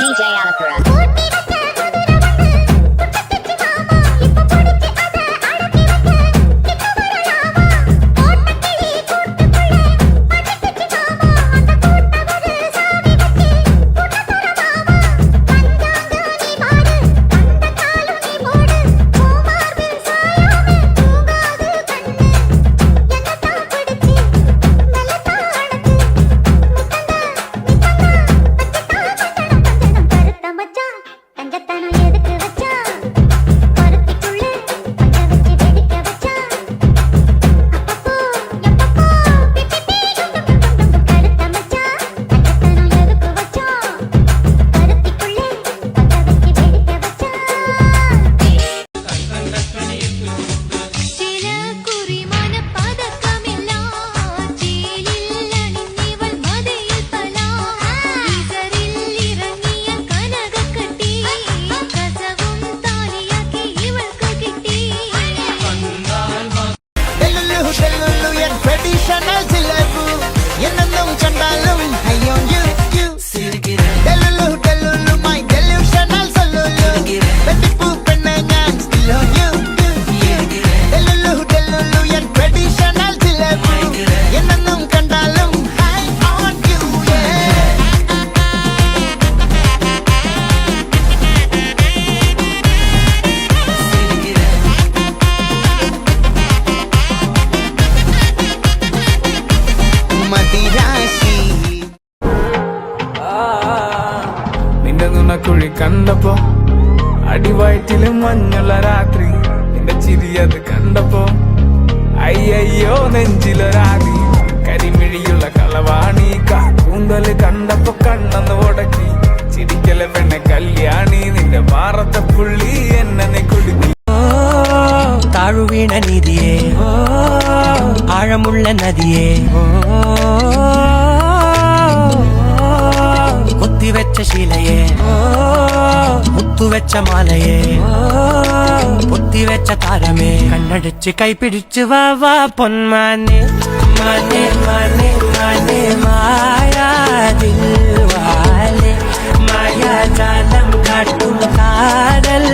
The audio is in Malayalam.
DJ Alakura. കുഴി കണ്ടപ്പോ അടിവയറ്റില് മഞ്ഞുള്ള രാത്രി നിന്റെ ചിരിയത് കണ്ടപ്പോ അയ്യോ നെഞ്ചിലൊരാതി കരിമിഴിയുള്ള കളവാണി കൂന്തല് കണ്ടപ്പോ കണ്ണെന്ന് ഉടക്കി ചിരിക്കല പെണ്ണെ കല്യാണി നിന്റെ മാറത്തെ പുള്ളി എന്നെ കുടുങ്ങി താഴുവീണ നിധിയേ ആഴമുള്ള നദിയേ കൊത്തിവെച്ച ശീലയെ മുത്തുവെച്ച മാലയെ പൊത്തിവെച്ച താരമേ കണ്ണടച്ച് കൈപിടിച്ച് വാ പൊന്മാനെ മാനെ മാനെ മാനെ മായാതിൽ വാലെ മായാജാലം കാട്ടും കാതൽ